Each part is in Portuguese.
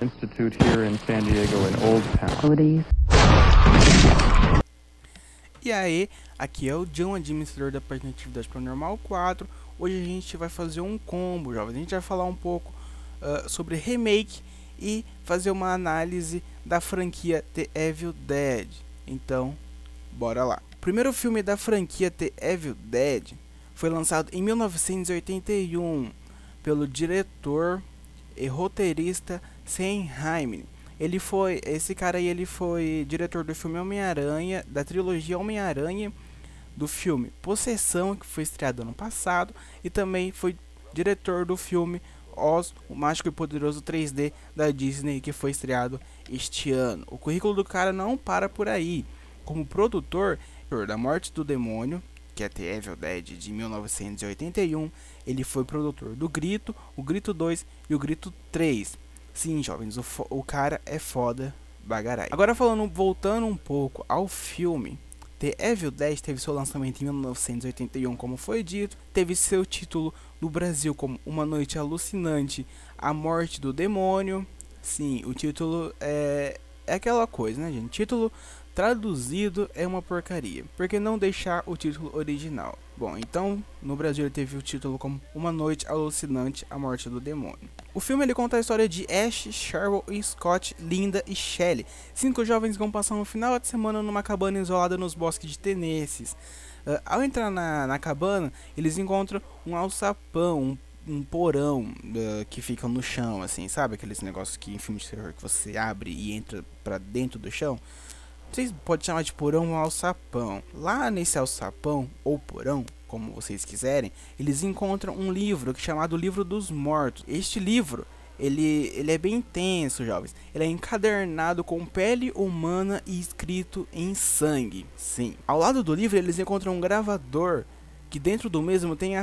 Institute here in San Diego in Old Town. E aí, aqui é o John, administrador da página Atividade Paranormal 4. Hoje a gente vai fazer um combo, jovens. A gente vai falar um pouco sobre remake e fazer uma análise da franquia The Evil Dead. Então, bora lá. O primeiro filme da franquia The Evil Dead foi lançado em 1981 pelo diretor e roteirista Sam Raimi. Esse cara aí, ele foi diretor do filme Homem-Aranha, da trilogia Homem-Aranha, do filme Possessão, que foi estreado ano passado, e também foi diretor do filme Oz, o Mágico e Poderoso 3D da Disney, que foi estreado este ano. O currículo do cara não para por aí. Como produtor da Morte do Demônio, que é The Evil Dead de 1981, ele foi produtor do Grito, o Grito 2 e o Grito 3. Sim, jovens, o cara é foda bagarai. Agora voltando um pouco ao filme, The Evil Dead teve seu lançamento em 1981, como foi dito, teve seu título no Brasil como Uma Noite Alucinante, A Morte do Demônio. Sim, o título é aquela coisa, né, gente? Título traduzido é uma porcaria. Por que não deixar o título original? Bom, então, no Brasil ele teve o título como Uma Noite Alucinante, A Morte do Demônio. O filme ele conta a história de Ash, Cheryl, Scott, Linda e Shelley, 5 jovens que vão passar um final de semana numa cabana isolada nos bosques de Tennessee. Ao entrar na cabana, eles encontram um alçapão, um porão que fica no chão, assim, sabe? Aqueles negócios que em filme de terror que você abre e entra pra dentro do chão. Vocês podem chamar de porão ou alçapão. Lá nesse alçapão, ou porão, como vocês quiserem, eles encontram um livro chamado Livro dos Mortos. Este livro, ele é bem intenso, jovens. Ele é encadernado com pele humana e escrito em sangue. Sim. Ao lado do livro, eles encontram um gravador, que dentro do mesmo tem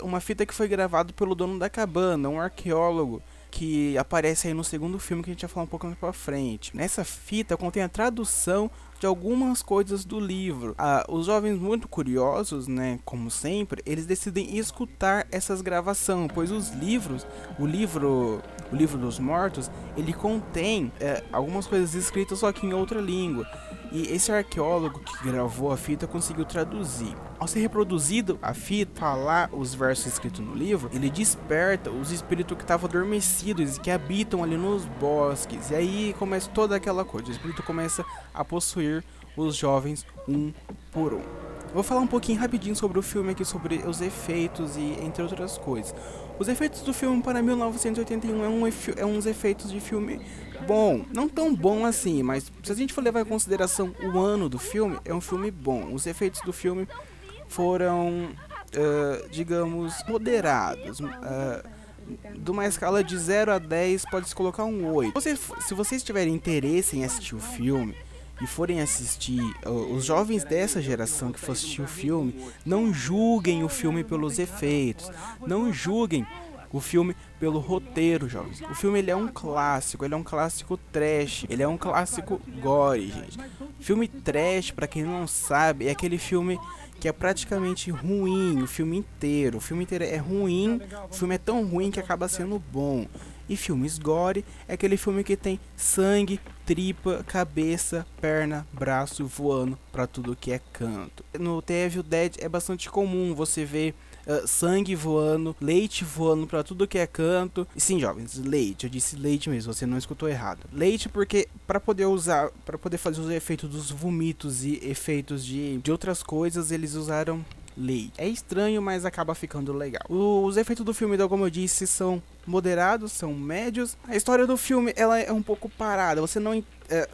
uma fita que foi gravada pelo dono da cabana, um arqueólogo, que aparece aí no segundo filme, que a gente vai falar um pouco mais pra frente. Nessa fita contém a tradução de algumas coisas do livro. Os jovens muito curiosos, né, como sempre, eles decidem escutar essas gravações, pois o livro dos mortos, ele contém algumas coisas escritas só que em outra língua. E esse arqueólogo que gravou a fita conseguiu traduzir. Ao ser reproduzido a fita, falar os versos escritos no livro, ele desperta os espíritos que estavam adormecidos e que habitam ali nos bosques. E aí começa toda aquela coisa. O espírito começa a possuir os jovens um por um. Vou falar um pouquinho rapidinho sobre o filme aqui, sobre os efeitos e entre outras coisas. Os efeitos do filme para 1981 é uns efeitos de filme bom. Não tão bom assim, mas se a gente for levar em consideração o ano do filme, é um filme bom. Os efeitos do filme foram, digamos, moderados. De uma escala de 0 a 10, pode-se colocar um 8. Se vocês tiverem interesse em assistir o filme e forem assistir, os jovens dessa geração que for assistir o filme, não julguem o filme pelos efeitos, não julguem o filme pelo roteiro, jovens. O filme ele é um clássico trash, ele é um clássico gore, gente. Filme trash, pra quem não sabe, é aquele filme que é praticamente ruim, o filme inteiro é ruim, o filme é tão ruim que acaba sendo bom. E filmes gore é aquele filme que tem sangue, tripa, cabeça, perna, braço voando pra tudo que é canto. No The Evil Dead é bastante comum você ver sangue voando, leite voando pra tudo que é canto. E sim, jovens, leite, eu disse leite mesmo, você não escutou errado. Leite porque para poder fazer os efeitos dos vomitos e efeitos de outras coisas, eles usaram leite. É estranho, mas acaba ficando legal. Os efeitos do filme, como eu disse, são moderados, são médios. A história do filme, ela é um pouco parada.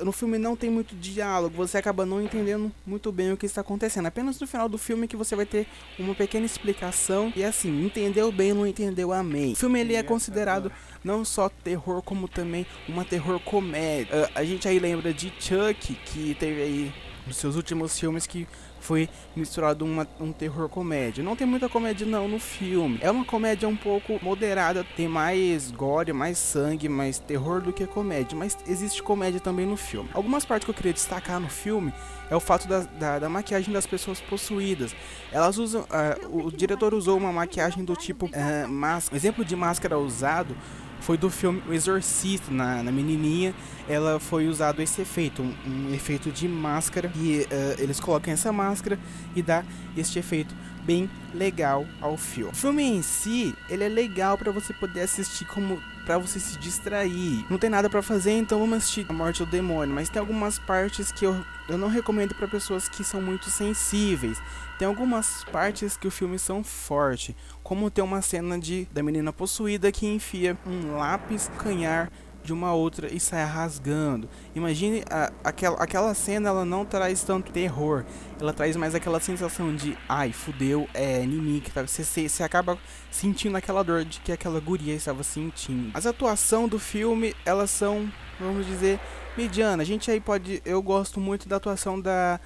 No filme não tem muito diálogo, você acaba não entendendo muito bem o que está acontecendo. Apenas no final do filme que você vai ter uma pequena explicação. E assim, entendeu bem, não entendeu, amém. O filme ele é considerado não só terror, como também uma terror comédia. A gente aí lembra de Chuck, que teve aí nos seus últimos filmes, que foi misturado um terror comédia. Não tem muita comédia não no filme. É uma comédia um pouco moderada, tem mais gore, mais sangue, mais terror do que comédia. Mas existe comédia também no filme. Algumas partes que eu queria destacar no filme é o fato da maquiagem das pessoas possuídas. Elas usam, o diretor usou uma maquiagem do tipo máscara. O exemplo de máscara usado foi do filme O Exorcista. Na menininha, ela foi usado esse efeito, um efeito de máscara, e eles colocam essa máscara e dá este efeito bem legal ao filme. O filme em si, ele é legal para você poder assistir, como para você se distrair. Não tem nada para fazer, então vamos assistir A Morte do Demônio. Mas tem algumas partes que eu não recomendo para pessoas que são muito sensíveis. Tem algumas partes que o filme são fortes, como tem uma cena da menina possuída que enfia um lápis no canhar de uma outra e sai rasgando. Imagine, aquela cena, ela não traz tanto terror, ela traz mais aquela sensação de ai, fudeu, é inimigo, tá? Você acaba sentindo aquela dor de que aquela guria estava sentindo. As atuações do filme, elas são, vamos dizer, mediana. A gente aí eu gosto muito da atuação da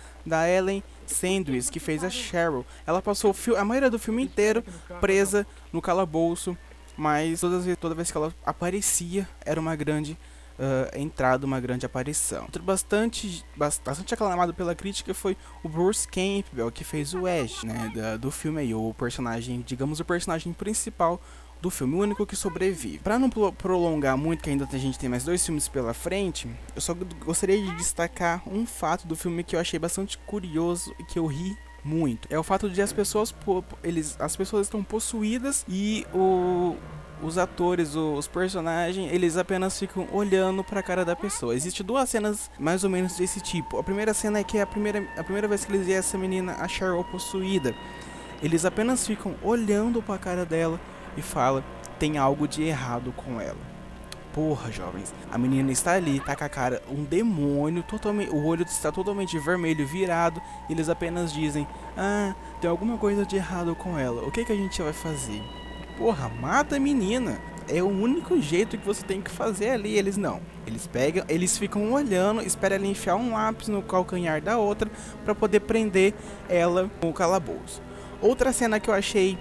Ellen Sanders, que fez a Cheryl. Ela passou a maioria do filme inteiro presa no calabouço, mas toda vez que ela aparecia era uma grande entrada, uma grande aparição. Outro bastante aclamado pela crítica foi o Bruce Campbell, que fez o Ash, né, do filme aí, o personagem, digamos, o personagem principal do filme, o único que sobrevive. Para não prolongar muito, que ainda a gente tem mais 2 filmes pela frente, eu só gostaria de destacar um fato do filme que eu achei bastante curioso e que eu ri muito. É o fato de as pessoas estão possuídas e os atores, os personagens, eles apenas ficam olhando para a cara da pessoa. Existem 2 cenas mais ou menos desse tipo. A primeira cena é que é a primeira vez que eles veem essa menina, a Cheryl, possuída. Eles apenas ficam olhando para a cara dela e falam: tem algo de errado com ela. Porra, jovens, a menina está ali, tá com a cara um demônio, o olho está totalmente vermelho, virado, e eles apenas dizem: ah, tem alguma coisa de errado com ela, o que a gente vai fazer? Porra, mata a menina, é o único jeito que você tem que fazer ali. Eles não, eles ficam olhando, esperam ela enfiar um lápis no calcanhar da outra para poder prender ela com o calabouço. Outra cena que eu achei,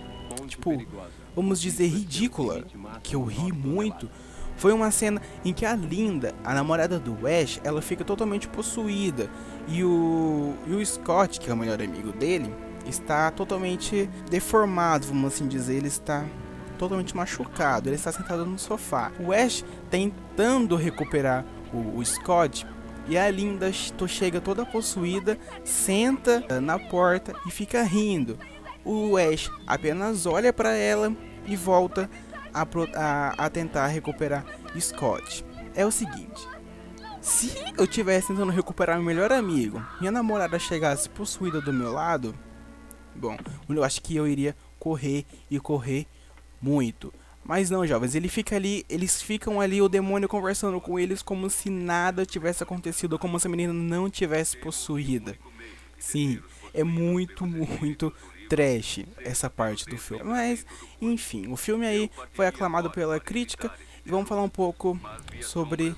tipo, vamos dizer, ridícula, que eu ri muito, foi uma cena em que a Linda, a namorada do Ash, ela fica totalmente possuída, e o Scott, que é o melhor amigo dele, está totalmente deformado, vamos assim dizer. Ele está totalmente machucado, ele está sentado no sofá. O Ash tentando recuperar o Scott, e a Linda chega toda possuída, senta na porta e fica rindo. O Ash apenas olha para ela e volta a tentar recuperar Scott. É o seguinte: se eu estivesse tentando recuperar meu melhor amigo, minha namorada chegasse possuída do meu lado, bom, eu acho que eu iria correr muito. Mas não, jovens, eles ficam ali, o demônio conversando com eles como se nada tivesse acontecido, como se a menina não tivesse possuída. Sim, é muito trash essa parte do filme. Mas, enfim, o filme aí foi aclamado pela crítica. E vamos falar um pouco sobre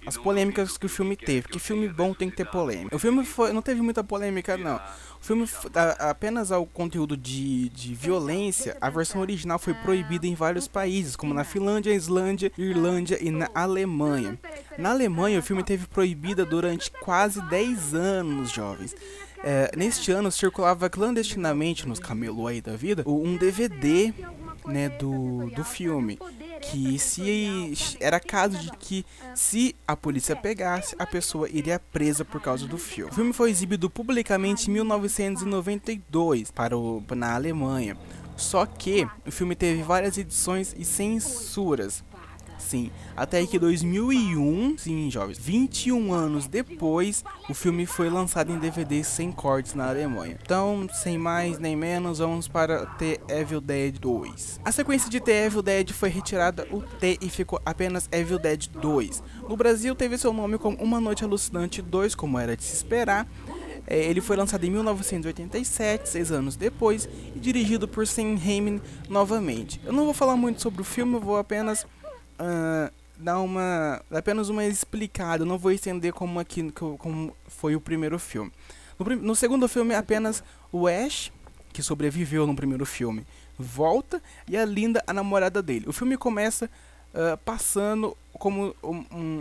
as polêmicas que o filme teve. Porque filme bom tem que ter polêmica. O filme não teve muita polêmica, não. O filme, apenas ao conteúdo de violência, a versão original foi proibida em vários países, como na Finlândia, Islândia, Irlândia e na Alemanha. Na Alemanha, o filme teve proibida durante quase 10 anos, jovens. Neste ano, circulava clandestinamente nos camelô aí da vida um DVD, né, do filme, que era caso de que, se a polícia pegasse, a pessoa iria presa por causa do filme. O filme foi exibido publicamente em 1992 na Alemanha. Só que o filme teve várias edições e censuras. Sim, até que 2001, sim, jovens, 21 anos depois, o filme foi lançado em DVD sem cortes na Alemanha. Então, sem mais nem menos, vamos para The Evil Dead 2. A sequência de The Evil Dead foi retirada o T e ficou apenas Evil Dead 2. No Brasil, teve seu nome como Uma Noite Alucinante 2, como era de se esperar. Ele foi lançado em 1987, 6 anos depois, e dirigido por Sam Raimi novamente. Eu não vou falar muito sobre o filme, eu vou apenas dar apenas uma explicada. Eu não vou estender como foi o primeiro filme. No segundo filme, apenas o Ash, que sobreviveu no primeiro filme, volta, e a Linda, a namorada dele. O filme começa passando como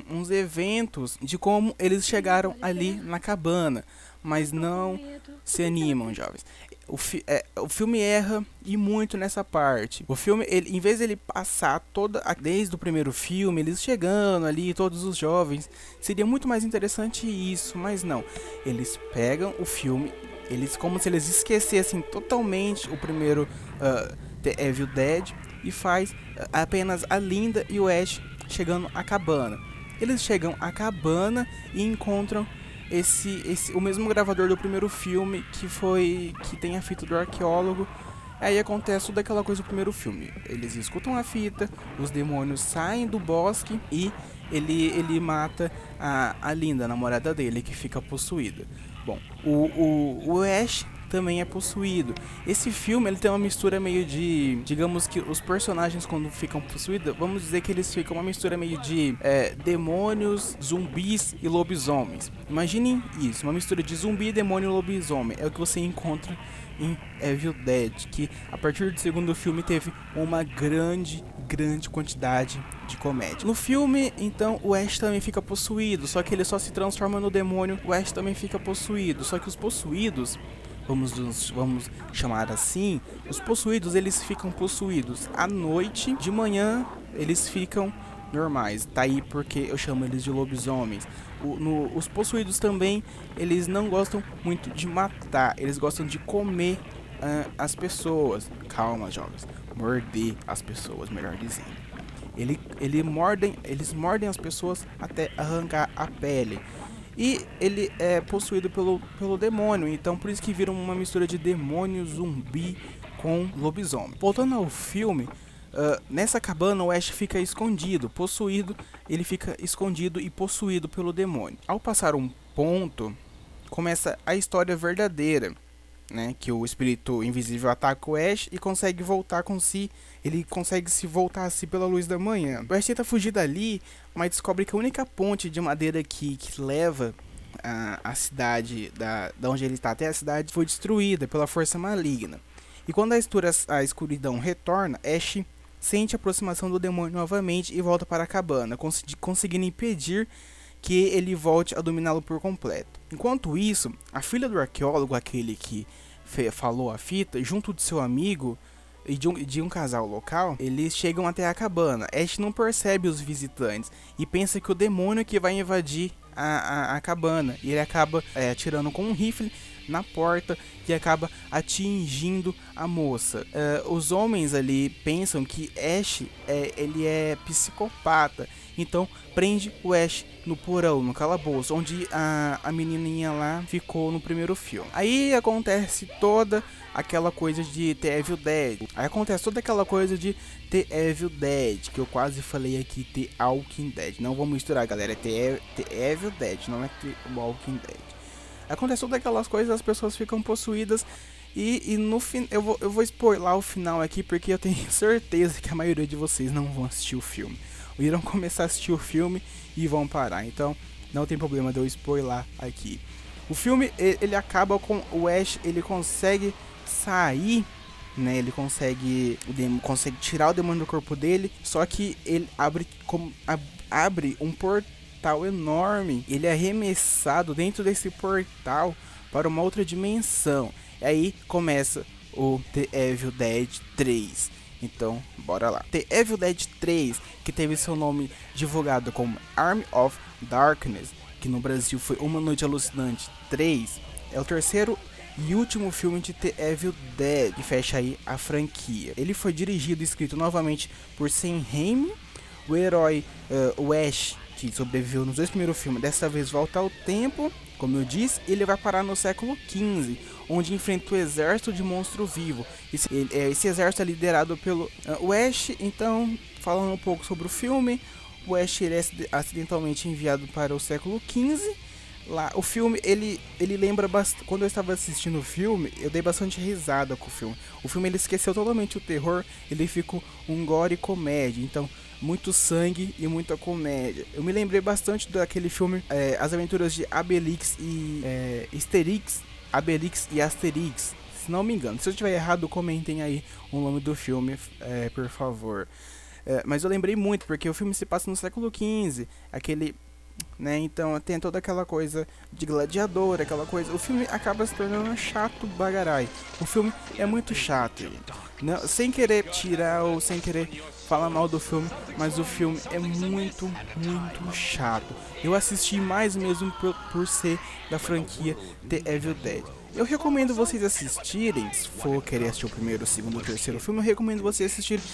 uns eventos de como eles chegaram ali na cabana. mas não se animam, jovens. O filme erra e muito nessa parte. O filme, em vez de ele passar desde o primeiro filme, eles chegando ali, todos os jovens, seria muito mais interessante isso, mas não. Eles pegam o filme, como se eles esquecessem totalmente o primeiro The Evil Dead e faz apenas a Linda e o Ash chegando à cabana. Eles chegam à cabana e encontram o mesmo gravador do primeiro filme, que tem a fita do arqueólogo. Aí acontece toda aquela coisa do primeiro filme. Eles escutam a fita, os demônios saem do bosque e ele mata a Linda, a namorada dele, que fica possuída. Bom, o Ash também é possuído. Esse filme ele tem uma mistura meio de, digamos que os personagens quando ficam possuídos, vamos dizer que eles ficam uma mistura meio de demônios, zumbis e lobisomens. Imaginem isso, uma mistura de zumbi, demônio e lobisomem. É o que você encontra em Evil Dead, que a partir do segundo filme teve uma grande quantidade de comédia. No filme, então, o Ash também fica possuído, só que ele só se transforma no demônio. O Ash também fica possuído, só que os possuídos, vamos chamar assim, os possuídos, eles ficam possuídos à noite, de manhã eles ficam normais, tá aí porque eu chamo eles de lobisomens. Os possuídos também, eles não gostam muito de matar, eles gostam de comer as pessoas. Calma, jovens, morder as pessoas, melhor dizendo. Eles mordem as pessoas até arrancar a pele. E ele é possuído pelo demônio, então por isso que vira uma mistura de demônio, zumbi com lobisomem. Voltando ao filme, nessa cabana o Ash fica escondido, possuído, ele fica escondido e possuído pelo demônio. Ao passar um ponto, começa a história verdadeira, né, que o espírito invisível ataca o Ash e consegue voltar com si. Ele consegue se voltar a si pela luz da manhã. O Ash tenta fugir dali, mas descobre que a única ponte de madeira que leva a cidade, da onde ele está até a cidade, foi destruída pela força maligna. E quando a escuridão retorna, Ash sente a aproximação do demônio novamente e volta para a cabana, conseguindo impedir que ele volte a dominá-lo por completo. Enquanto isso, a filha do arqueólogo, aquele que falou a fita, junto de seu amigo e de um casal local, eles chegam até a cabana. Ash não percebe os visitantes e pensa que o demônio é que vai invadir a cabana, e ele acaba atirando com um rifle na porta e acaba atingindo a moça. Os homens ali pensam que Ash ele é psicopata, então prende o Ash no porão, no calabouço, onde a menininha lá ficou no primeiro filme. Aí acontece toda aquela coisa de The Evil Dead. Aí acontece toda aquela coisa de The Evil Dead, que eu quase falei aqui, The Walking Dead. Não vou misturar, galera, é The Evil Dead, não é The Walking Dead. Acontece todas aquelas coisas, as pessoas ficam possuídas. E no fim, eu vou spoiler o final aqui, porque eu tenho certeza que a maioria de vocês não vão assistir o filme. Irão começar a assistir o filme e vão parar. Então não tem problema de eu spoiler aqui. O filme, ele acaba com o Ash, ele consegue sair, né? Ele consegue tirar o demônio do corpo dele. Só que ele abre um portal enorme. Ele é arremessado dentro desse portal para uma outra dimensão. E aí começa o The Evil Dead 3. Então, bora lá. The Evil Dead 3, que teve seu nome divulgado como Army of Darkness, que no Brasil foi Uma Noite Alucinante 3, é o terceiro e último filme de The Evil Dead, que fecha aí a franquia. Ele foi dirigido e escrito novamente por Sam Raimi. O herói, o Ash, que sobreviveu nos dois primeiros filmes, dessa vez volta ao tempo, como eu disse, ele vai parar no século XV, onde enfrenta o exército de monstro vivo. Esse exército é liderado pelo o Ash. Então, falando um pouco sobre o filme, o Ash ele é acidentalmente enviado para o século XV. Lá, o filme, ele lembra bastante. Quando eu estava assistindo o filme, eu dei bastante risada com o filme. O filme ele esqueceu totalmente o terror, ele ficou um gore comédia. Então, muito sangue e muita comédia. Eu me lembrei bastante daquele filme As Aventuras de Obelix e Asterix. Obelix e Asterix, se não me engano. Se eu estiver errado, comentem aí o nome do filme, por favor. Mas eu lembrei muito, porque o filme se passa no século XV. né? Então tem toda aquela coisa de gladiador, aquela coisa. O filme acaba se tornando chato bagarai. O filme é muito chato, gente. Não, sem querer tirar ou sem querer falar mal do filme, mas o filme é muito chato. Eu assisti mais mesmo por ser da franquia The Evil Dead. Eu recomendo vocês assistirem, se for querer assistir o primeiro, o segundo, o terceiro filme, eu recomendo vocês assistirem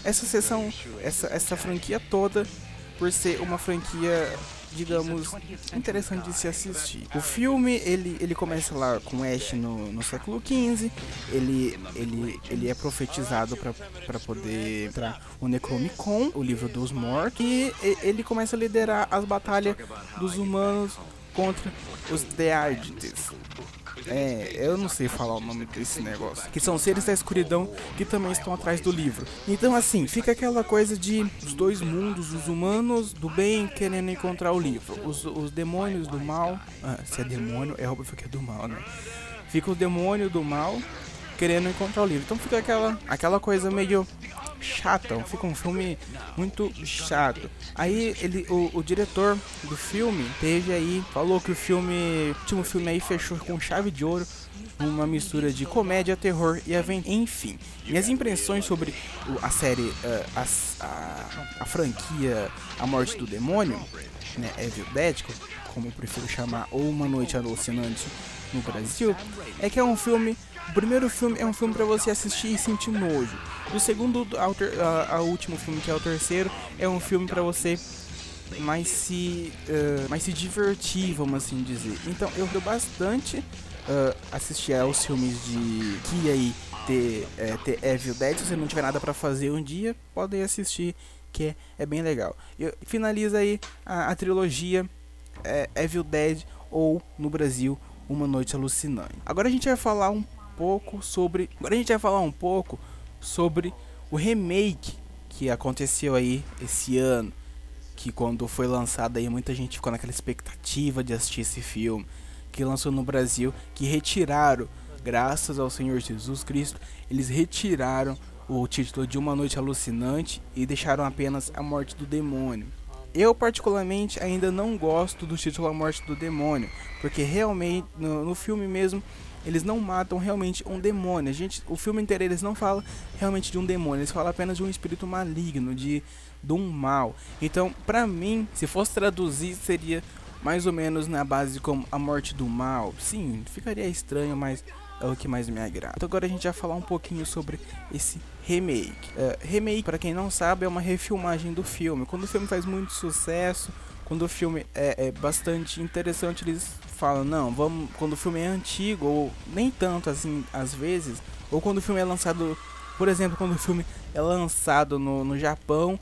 essa sessão, essa franquia toda, por ser uma franquia, digamos, interessante de se assistir. O filme, ele começa lá com Ash no século XV, ele é profetizado para poder entrar o Necronomicon, o livro dos mortos, e ele começa a liderar as batalhas dos humanos contra os Deadites. Eu não sei falar o nome desse negócio, que são seres da escuridão que também estão atrás do livro. Então assim, fica aquela coisa de os dois mundos, os humanos do bem querendo encontrar o livro, os demônios do mal, se é demônio, é óbvio que é do mal, né? Fica o demônio do mal querendo encontrar o livro. Então fica aquela coisa meio chata, fica um filme muito chato. Aí o diretor do filme falou que o último filme aí fechou com chave de ouro, uma mistura de comédia, terror e aventura. Enfim, minhas impressões sobre a série, a franquia A Morte do Demônio, né, Evil Dead, como eu prefiro chamar, ou Uma Noite Alucinante no Brasil, é que é um filme. O primeiro filme é um filme pra você assistir e sentir nojo. O segundo, ao último filme, que é o terceiro, é um filme pra você mais se divertir, vamos assim dizer. Então eu dou bastante assistir aos filmes que aí ter Evil Dead. Se você não tiver nada pra fazer um dia, podem assistir, que é bem legal. Finaliza aí a trilogia Evil Dead, ou no Brasil, Uma Noite Alucinante. Agora a gente vai falar um pouco sobre o remake que aconteceu aí esse ano, que quando foi lançado aí muita gente ficou naquela expectativa de assistir esse filme, que lançou no Brasil, que retiraram, graças ao Senhor Jesus Cristo, eles retiraram o título de Uma Noite Alucinante e deixaram apenas A Morte do Demônio. Eu particularmente ainda não gosto do título A Morte do Demônio, porque realmente no filme mesmo eles não matam realmente um demônio. O filme inteiro eles não falam realmente de um demônio, eles falam apenas de um espírito maligno, de um mal. Então, pra mim, se fosse traduzir, seria mais ou menos na base como A Morte do Mal. Sim, ficaria estranho, mas é o que mais me agrada. Então agora a gente vai falar um pouquinho sobre esse remake. Remake, para quem não sabe, é uma refilmagem do filme. Quando o filme faz muito sucesso, quando o filme é bastante interessante, eles falam, não, vamos, quando o filme é antigo, ou nem tanto assim, às vezes, ou quando o filme é lançado, por exemplo, quando o filme é lançado no Japão,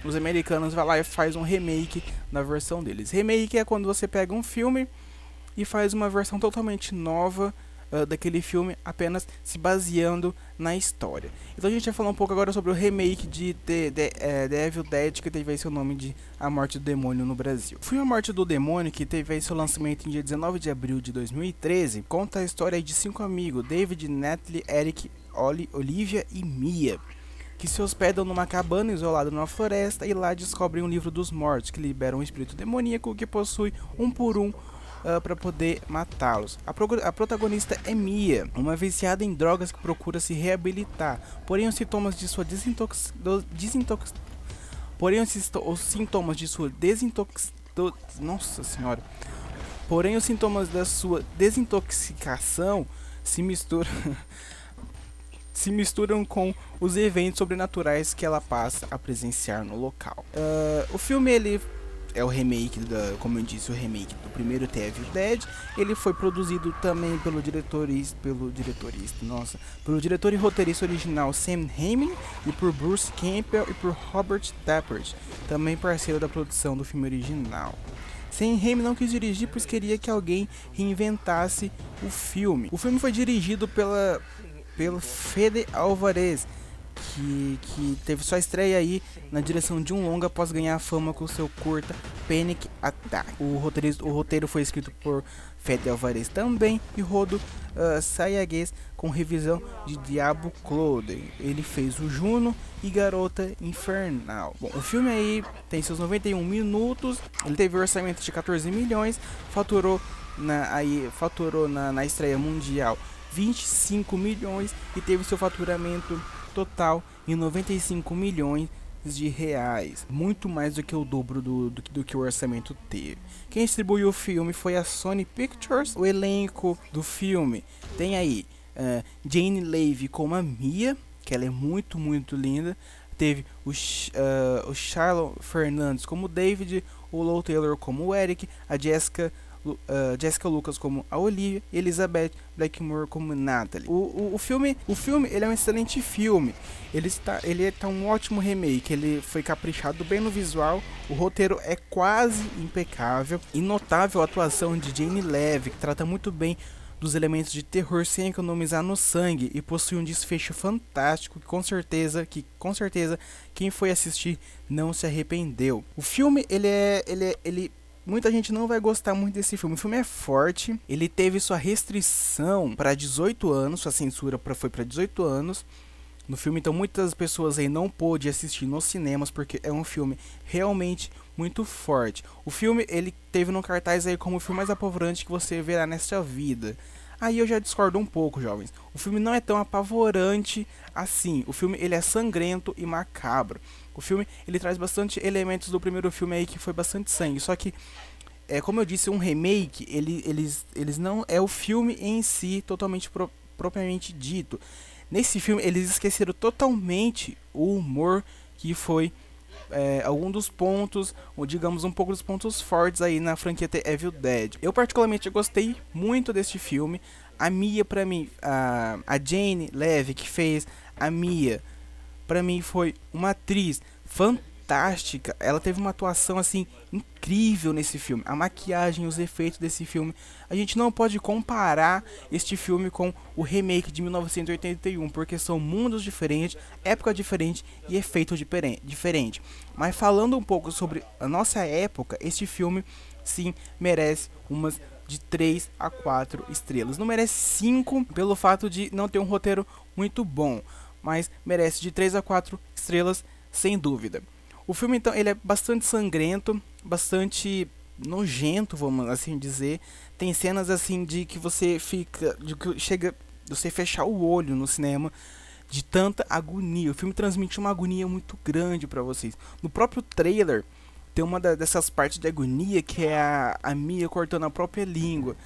os americanos vão lá e faz um remake na versão deles. Remake é quando você pega um filme e faz uma versão totalmente nova daquele filme, apenas se baseando na história. Então a gente vai falar um pouco agora sobre o remake de The Evil Dead, que teve aí seu nome de A Morte do Demônio no Brasil. O filme A Morte do Demônio, que teve aí seu lançamento em dia 19 de abril de 2013, conta a história de 5 amigos, David, Natalie, Eric, Olivia e Mia, que se hospedam numa cabana isolada numa floresta e lá descobrem um livro dos mortos, que libera um espírito demoníaco que possui um por um para poder matá-los. A protagonista é Mia, uma viciada em drogas que procura se reabilitar, porém os sintomas de sua desintoxicação se misturam com os eventos sobrenaturais que ela passa a presenciar no local. O filme ele é o remake, como eu disse, o remake do primeiro The Evil Dead. Ele foi produzido também pelo diretor e roteirista original Sam Raimi, e por Bruce Campbell e por Robert Tappert, também parceiro da produção do filme original. Sam Raimi não quis dirigir, pois queria que alguém reinventasse o filme. O filme foi dirigido pelo Fede Alvarez, que teve sua estreia aí na direção de um longa após ganhar fama com seu curta Panic Attack. O roteiro foi escrito por Fede Alvarez também e Rodo Sayagues com revisão de Diabo Clothing. Ele fez o Juno e Garota Infernal. Bom, o filme aí tem seus 91 minutos, ele teve um orçamento de 14 milhões, faturou na estreia mundial 25 milhões e teve seu faturamento total em 95 milhões de reais, muito mais do que o dobro do que o orçamento teve. Quem distribuiu o filme foi a Sony Pictures. O elenco do filme tem aí Jane Levy como a Mia, que ela é muito linda. Teve o Charlon Fernandes como David, o Lou Taylor como o Eric, a Jessica Lucas como a Olivia e Elizabeth Blackmore como Natalie. O filme ele é um excelente filme. Ele tá um ótimo remake. Ele foi caprichado bem no visual. O roteiro é quase impecável. E notável a atuação de Jane Levy, que trata muito bem dos elementos de terror sem economizar no sangue e possui um desfecho fantástico que com certeza quem foi assistir não se arrependeu. O filme muita gente não vai gostar muito desse filme. O filme é forte, ele teve sua restrição para 18 anos, sua censura foi para 18 anos no filme, então muitas pessoas aí não pôde assistir nos cinemas porque é um filme realmente muito forte. O filme ele teve no cartaz aí como o filme mais apavorante que você verá nesta vida. Aí eu já discordo um pouco, jovens. O filme não é tão apavorante assim. O filme ele é sangrento e macabro. O filme ele traz bastante elementos do primeiro filme aí que foi bastante sangue. Só que, como eu disse, um remake, eles não é o filme em si totalmente propriamente dito. Nesse filme eles esqueceram totalmente o humor que foi algum dos pontos, ou digamos um pouco dos pontos fortes aí na franquia The Evil Dead. Eu particularmente gostei muito deste filme. A Mia, pra mim, a Jane Levy que fez a Mia, pra mim foi uma atriz fantástica. Ela teve uma atuação assim incrível nesse filme. A maquiagem, os efeitos desse filme, a gente não pode comparar este filme com o remake de 1981, porque são mundos diferentes, época diferente e efeito diferente. Mas falando um pouco sobre a nossa época, este filme sim merece umas de 3 a 4 estrelas. Não merece 5 pelo fato de não ter um roteiro muito bom, mas merece de 3 a 4 estrelas sem dúvida. O filme então ele é bastante sangrento, bastante nojento, vamos assim dizer. Tem cenas assim de que você chega você fechar o olho no cinema de tanta agonia. O filme transmite uma agonia muito grande para vocês. No próprio trailer tem uma dessas partes de agonia que é a Mia cortando a própria língua.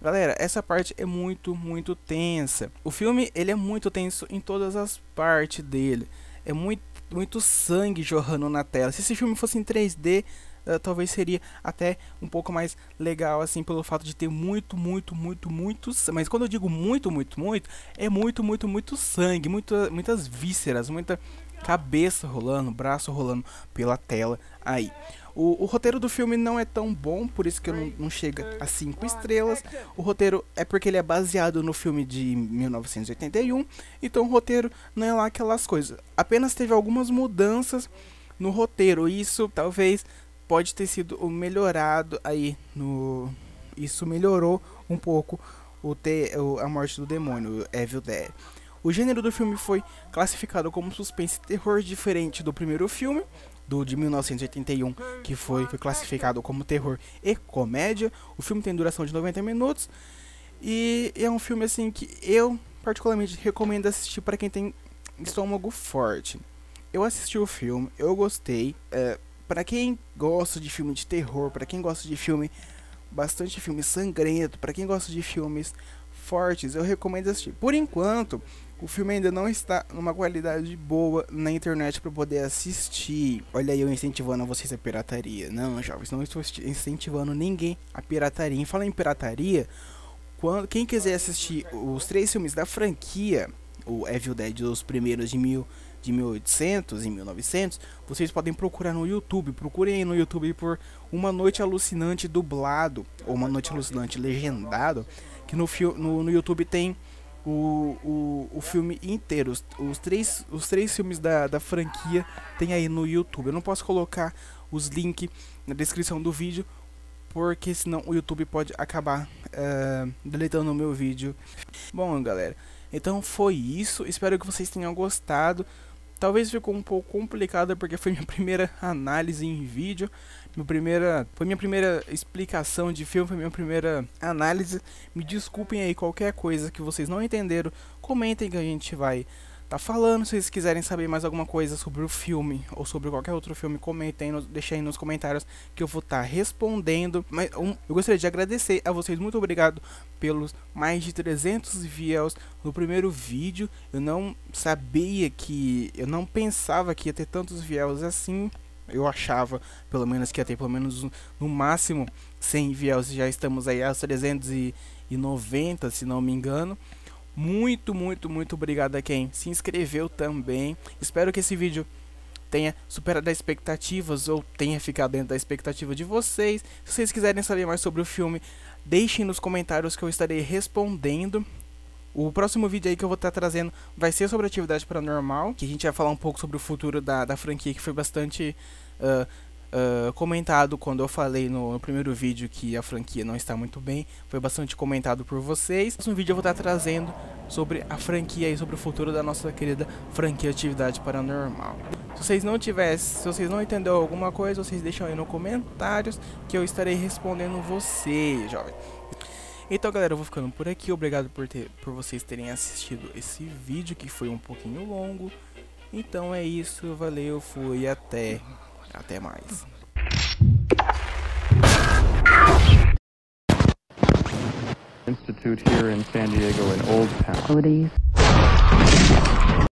Galera, essa parte é muito tensa. O filme ele é muito tenso em todas as partes dele. É muito sangue jorrando na tela. Se esse filme fosse em 3D, talvez seria até um pouco mais legal, assim, pelo fato de ter muito, mas quando eu digo muito, é muito sangue, muitas vísceras, muita cabeça rolando, braço rolando pela tela aí. O roteiro do filme não é tão bom, por isso que eu não chega a 5 estrelas. O roteiro é porque ele é baseado no filme de 1981, então o roteiro não é lá aquelas coisas. Apenas teve algumas mudanças no roteiro, isso talvez pode ter sido melhorado aí isso melhorou um pouco a morte do demônio, Evil Dead. O gênero do filme foi classificado como suspense e terror, diferente do primeiro filme, de 1981, que foi classificado como terror e comédia. O filme tem duração de 90 minutos e é um filme assim que eu particularmente recomendo assistir para quem tem estômago forte. Eu assisti o filme, eu gostei. Para quem gosta de filme de terror, para quem gosta de bastante filme sangrento, para quem gosta de filmes fortes, eu recomendo assistir. Por enquanto, o filme ainda não está numa qualidade boa na internet para poder assistir. Olha aí, eu incentivando vocês a pirataria. Não, jovens, não estou incentivando ninguém a pirataria. Em falar em pirataria, quem quiser assistir os 3 filmes da franquia, o Evil Dead, os primeiros de 1800 e 1900, vocês podem procurar no YouTube. Procurem aí no YouTube por Uma Noite Alucinante dublado ou Uma Noite Alucinante legendado, que no YouTube tem o filme inteiro. Os três filmes da franquia tem aí no YouTube. Eu não posso colocar os links na descrição do vídeo, porque senão o YouTube pode acabar deletando o meu vídeo. Bom, galera, então foi isso. Espero que vocês tenham gostado. Talvez ficou um pouco complicado porque foi minha primeira análise em vídeo. Foi minha primeira explicação de filme, foi minha primeira análise. Me desculpem aí qualquer coisa que vocês não entenderam. Comentem que a gente vai tá falando. Se vocês quiserem saber mais alguma coisa sobre o filme ou sobre qualquer outro filme, comentem, deixem aí nos comentários que eu vou estar respondendo. Mas eu gostaria de agradecer a vocês, muito obrigado pelos mais de 300 views no primeiro vídeo. Eu não pensava que ia ter tantos views assim. Eu achava pelo menos que ia ter pelo menos no máximo 100 views. Já estamos aí aos 390, se não me engano. Muito obrigado a quem se inscreveu também. Espero que esse vídeo tenha superado as expectativas ou tenha ficado dentro da expectativa de vocês. Se vocês quiserem saber mais sobre o filme, deixem nos comentários que eu estarei respondendo. O próximo vídeo aí que eu vou estar trazendo vai ser sobre Atividade Paranormal, que a gente vai falar um pouco sobre o futuro da franquia, que foi bastante comentado quando eu falei no primeiro vídeo que a franquia não está muito bem. Foi bastante comentado por vocês. No próximo vídeo eu vou estar trazendo sobre a franquia e sobre o futuro da nossa querida franquia Atividade Paranormal. Se vocês não entenderam alguma coisa, vocês deixam aí nos comentários que eu estarei respondendo vocês, jovens. Então, galera, eu vou ficando por aqui. Obrigado por vocês terem assistido esse vídeo, que foi um pouquinho longo. Então é isso, valeu, fui e até mais. Institute here in San Diego in Old Town.